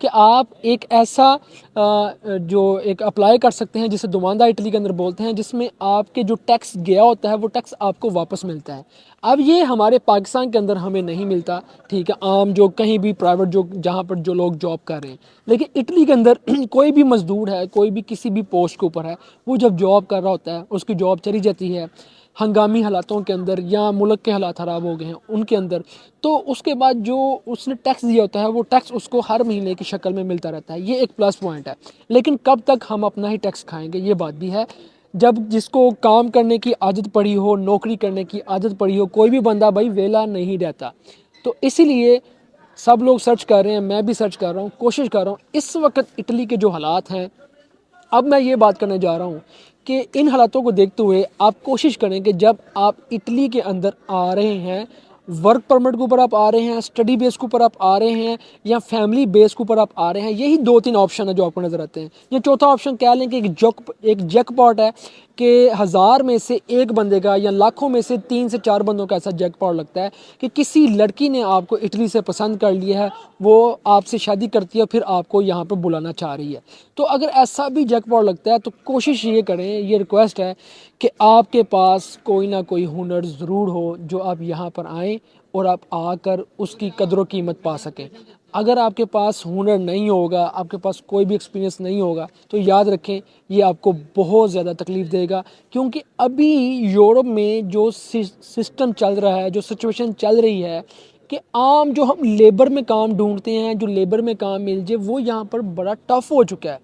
کہ آپ ایک ایسا جو ایک اپلائی کر سکتے ہیں جسے دوماندہ اٹلی کے اندر بولتے ہیں، جس میں آپ کے جو ٹیکس گیا ہوتا ہے وہ ٹیکس آپ کو واپس ملتا ہے۔ اب یہ ہمارے پاکستان کے اندر ہمیں نہیں ملتا، ٹھیک ہے، عام جو کہیں بھی پرائیویٹ جو جہاں پر جو لوگ جاب کر رہے ہیں، لیکن اٹلی کے اندر کوئی بھی مزدور ہے، کوئی بھی کسی بھی پوسٹ کے اوپر ہے، وہ جب جاب کر رہا ہوتا ہے، اس کی جاب چلی جاتی ہے ہنگامی حالاتوں کے اندر یا ملک کے حالات خراب ہو گئے ہیں ان کے اندر، تو اس کے بعد جو اس نے ٹیکس دیا ہوتا ہے وہ ٹیکس اس کو ہر مہینے کی شکل میں ملتا رہتا ہے۔ یہ ایک پلس پوائنٹ ہے، لیکن کب تک ہم اپنا ہی ٹیکس کھائیں گے، یہ بات بھی ہے۔ جب جس کو کام کرنے کی عادت پڑی ہو، نوکری کرنے کی عادت پڑی ہو، کوئی بھی بندہ بھائی ویلا نہیں رہتا، تو اسی لیے سب لوگ سرچ کر رہے ہیں، میں بھی سرچ کر رہا ہوں، کوشش کر رہا ہوں۔ اس وقت اٹلی کے جو حالات ہیں، اب میں یہ بات کرنے جا رہا ہوں کہ ان حالاتوں کو دیکھتے ہوئے آپ کوشش کریں کہ جب آپ اٹلی کے اندر آ رہے ہیں، ورک پرمٹ کے اوپر آپ آ رہے ہیں، اسٹڈی بیس کے اوپر آپ آ رہے ہیں، یا فیملی بیس کے اوپر آپ آ رہے ہیں، یہی دو تین آپشن ہیں جو آپ کو نظر آتے ہیں۔ یا چوتھا آپشن کہہ لیں کہ ایک جیک پاٹ ہے کہ 1000 میں سے ایک بندے کا یا لاکھوں میں سے 3 سے 4 بندوں کا ایسا جیک پاٹ لگتا ہے کہ کسی لڑکی نے آپ کو اٹلی سے پسند کر لیا ہے، وہ آپ سے شادی کرتی ہے، پھر آپ کو یہاں پہ بلانا چاہ رہی ہے۔ تو اگر ایسا بھی جیک پاٹ لگتا ہے تو کوشش یہ کریں، یہ ریکویسٹ ہے کہ آپ کے پاس کوئی نہ کوئی ہنر ضرور ہو جو آپ یہاں پر آئیں اور آپ آ کر اس کی قدر و قیمت پا سکیں۔ اگر آپ کے پاس ہنر نہیں ہوگا، آپ کے پاس کوئی بھی ایکسپیرینس نہیں ہوگا، تو یاد رکھیں یہ آپ کو بہت زیادہ تکلیف دے گا، کیونکہ ابھی یورپ میں جو سسٹم چل رہا ہے، جو سچویشن چل رہی ہے کہ عام جو ہم لیبر میں کام ڈھونڈتے ہیں، جو لیبر میں کام مل جائے، وہ یہاں پر بڑا ٹف ہو چکا ہے۔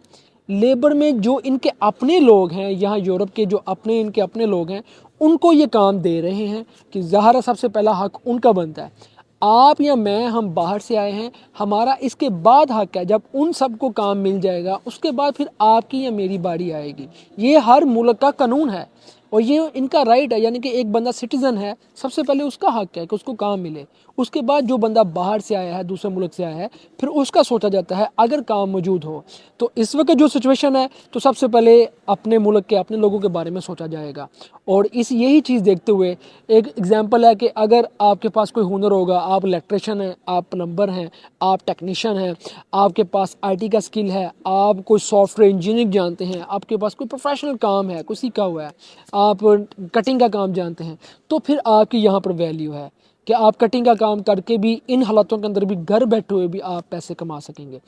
لیبر میں جو ان کے اپنے لوگ ہیں، یہاں یورپ کے جو ان کے اپنے لوگ ہیں، ان کو یہ کام دے رہے ہیں کہ ظاہر ہے سب سے پہلا حق ان کا بنتا ہے۔ آپ یا میں، ہم باہر سے آئے ہیں، ہمارا اس کے بعد حق ہے، جب ان سب کو کام مل جائے گا اس کے بعد پھر آپ کی یا میری باری آئے گی۔ یہ ہر ملک کا قانون ہے اور یہ ان کا رائٹ ہے، یعنی کہ ایک بندہ سٹیزن ہے، سب سے پہلے اس کا حق ہے کہ اس کو کام ملے۔ اس کے بعد جو بندہ باہر سے آیا ہے، دوسرے ملک سے آیا ہے، پھر اس کا سوچا جاتا ہے اگر کام موجود ہو۔ تو اس وقت جو سچویشن ہے تو سب سے پہلے اپنے ملک کے اپنے لوگوں کے بارے میں سوچا جائے گا، اور یہی چیز دیکھتے ہوئے ایک ایگزامپل ہے کہ اگر آپ کے پاس کوئی ہنر ہوگا، آپ الیکٹریشین ہیں، آپ پلمبر ہیں، آپ ٹیکنیشین ہیں، آپ کے پاس آئی ٹی کا سکل ہے، آپ کوئی سافٹ ویئر انجینئرنگ جانتے ہیں، آپ کے پاس کوئی پروفیشنل کام ہے، کوئی سیکھا ہوا ہے، آپ کٹنگ کا کام جانتے ہیں، تو پھر آپ کی یہاں پر ویلیو ہے کہ آپ کٹنگ کا کام کر کے بھی ان حالاتوں کے اندر بھی گھر بیٹھے ہوئے بھی آپ پیسے کما سکیں گے۔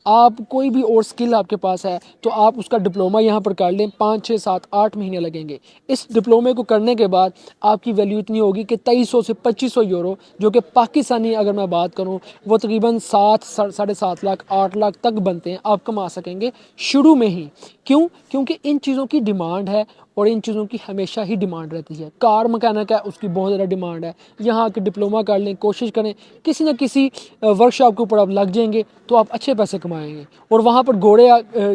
آپ کوئی بھی اور سکل آپ کے پاس ہے تو آپ اس کا ڈپلومہ یہاں پر کر لیں، 5 6 7 8 مہینے لگیں گے۔ اس ڈپلومے کو کرنے کے بعد آپ کی ویلیو اتنی ہوگی کہ 2300 سے 2500 یورو، جو کہ پاکستانی اگر میں بات کروں وہ تقریباً 7 ساڑھے 7 لاکھ 8 لاکھ تک بنتے ہیں، آپ کما سکیں گے شروع میں ہی۔ کیوں؟ کیونکہ ان چیزوں کی ڈیمانڈ ہے اور ان چیزوں کی ہمیشہ ہی ڈیمانڈ رہتی ہے۔ کار مکینک ہے، اس کی بہت زیادہ ڈیمانڈ ہے، یہاں کے ڈپلومہ کر لیں، کوشش کریں کسی نہ کسی ورک شاپ کے اوپر آپ لگ جائیں گے تو آپ اچھے پیسے کمائیں گے۔ اور وہاں پر گھوڑے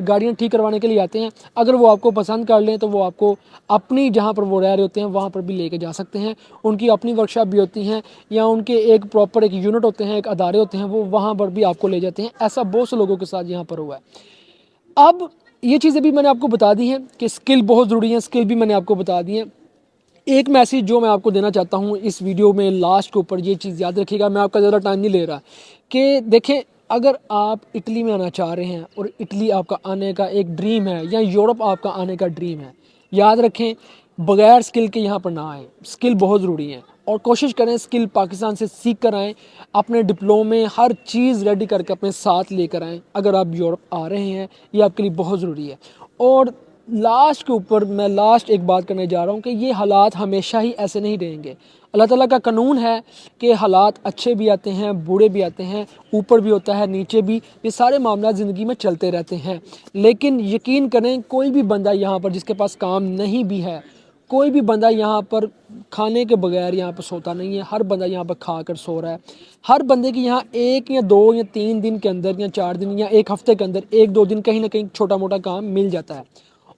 گاڑیاں ٹھیک کروانے کے لیے آتے ہیں، اگر وہ آپ کو پسند کر لیں تو وہ آپ کو اپنی جہاں پر وہ رہ رہے ہوتے ہیں وہاں پر بھی لے کے جا سکتے ہیں۔ ان کی اپنی ورک شاپ بھی ہوتی ہیں، یا ان کے ایک پراپر ایک یونٹ ہوتے ہیں، ایک ادارے ہوتے ہیں، وہ وہاں پر بھی آپ کو لے جاتے ہیں۔ ایسا بہت سے لوگوں کے ساتھ یہاں پر ہوا ہے۔ اب یہ چیزیں بھی میں نے آپ کو بتا دی ہیں کہ سکل بہت ضروری ہیں، سکل بھی میں نے آپ کو بتا دی ہیں۔ ایک میسیج جو میں آپ کو دینا چاہتا ہوں اس ویڈیو میں لاسٹ کے اوپر، یہ چیز یاد رکھیے گا، میں آپ کا زیادہ ٹائم نہیں لے رہا، کہ دیکھیں اگر آپ اٹلی میں آنا چاہ رہے ہیں اور اٹلی آپ کا آنے کا ایک ڈریم ہے، یا یورپ آپ کا آنے کا ڈریم ہے، یاد رکھیں بغیر سکل کے یہاں پر نہ آئیں۔ سکل بہت ضروری ہے اور کوشش کریں سکل پاکستان سے سیکھ کر آئیں، اپنے ڈپلومے ہر چیز ریڈی کر کے اپنے ساتھ لے کر آئیں اگر آپ یورپ آ رہے ہیں، یہ آپ کے لیے بہت ضروری ہے۔ اور لاسٹ کے اوپر میں ایک بات کرنے جا رہا ہوں کہ یہ حالات ہمیشہ ہی ایسے نہیں رہیں گے۔ اللہ تعالیٰ کا قانون ہے کہ حالات اچھے بھی آتے ہیں، برے بھی آتے ہیں، اوپر بھی ہوتا ہے، نیچے بھی، یہ سارے معاملات زندگی میں چلتے رہتے ہیں۔ لیکن یقین کریں کوئی بھی بندہ یہاں پر جس کے پاس کام نہیں بھی ہے، کوئی بھی بندہ یہاں پر کھانے کے بغیر یہاں پر سوتا نہیں ہے، ہر بندہ یہاں پر کھا کر سو رہا ہے۔ ہر بندے کی یہاں 1 یا 2 یا 3 دن کے اندر یا 4 دن یا ایک ہفتے کے اندر 1 2 دن کہیں نہ کہیں چھوٹا موٹا کام مل جاتا ہے،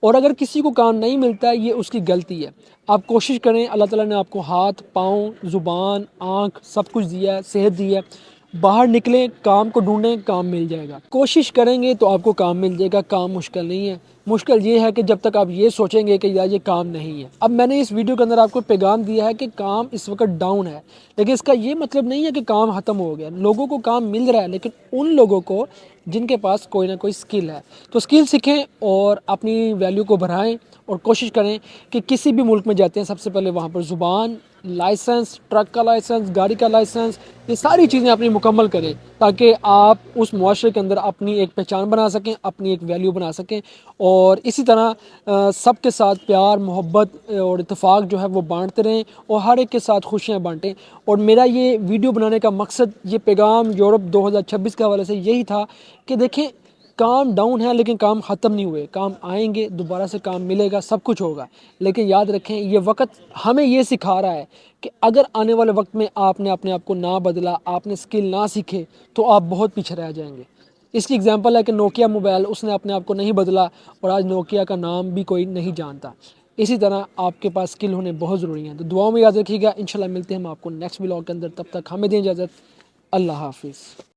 اور اگر کسی کو کام نہیں ملتا ہے یہ اس کی غلطی ہے۔ آپ کوشش کریں، اللہ تعالیٰ نے آپ کو ہاتھ، پاؤں، زبان، آنکھ سب کچھ دیا ہے، صحت دی ہے، باہر نکلیں، کام کو ڈھونڈیں، کام مل جائے گا، کوشش کریں گے تو آپ کو کام مل جائے گا، کام مشکل نہیں ہے، مشکل یہ ہے کہ جب تک آپ یہ سوچیں گے کہ یار یہ کام نہیں ہے۔ اب میں نے اس ویڈیو کے اندر آپ کو پیغام دیا ہے کہ کام اس وقت ڈاؤن ہے، لیکن اس کا یہ مطلب نہیں ہے کہ کام ختم ہو گیا، لوگوں کو کام مل رہا ہے، لیکن ان لوگوں کو جن کے پاس کوئی نہ کوئی سکل ہے، تو سکل سیکھیں اور اپنی ویلیو کو بڑھائیں، اور کوشش کریں کہ کسی بھی ملک میں جاتے ہیں سب سے پہلے وہاں پر زبان، لائسنس، ٹرک کا لائسنس، گاڑی کا لائسنس، یہ ساری چیزیں اپنی مکمل کریں تاکہ آپ اس معاشرے کے اندر اپنی ایک پہچان بنا سکیں، اپنی ایک ویلیو بنا سکیں، اور اسی طرح سب کے ساتھ پیار، محبت اور اتفاق جو ہے وہ بانٹتے رہیں، اور ہر ایک کے ساتھ خوشیاں بانٹیں۔ اور میرا یہ ویڈیو بنانے کا مقصد، یہ پیغام یورپ 2026 کے حوالے سے یہی تھا کہ دیکھیں کام ڈاؤن ہے لیکن کام ختم نہیں ہوئے، کام آئیں گے، دوبارہ سے کام ملے گا، سب کچھ ہوگا، لیکن یاد رکھیں یہ وقت ہمیں یہ سکھا رہا ہے کہ اگر آنے والے وقت میں آپ نے اپنے آپ کو نہ بدلا، آپ نے سکل نہ سیکھے، تو آپ بہت پیچھے رہ جائیں گے۔ اس کی اگزامپل ہے کہ نوکیا موبائل، اس نے اپنے آپ کو نہیں بدلا اور آج نوکیا کا نام بھی کوئی نہیں جانتا۔ اسی طرح آپ کے پاس سکل ہونے بہت ضروری ہیں، تو دعاؤں میں یاد رکھیے گا، انشاءاللہ ملتے ہیں ہم آپ کو نیکسٹ ولاگ کے اندر، تب تک ہمیں دیں اجازت، اللہ حافظ۔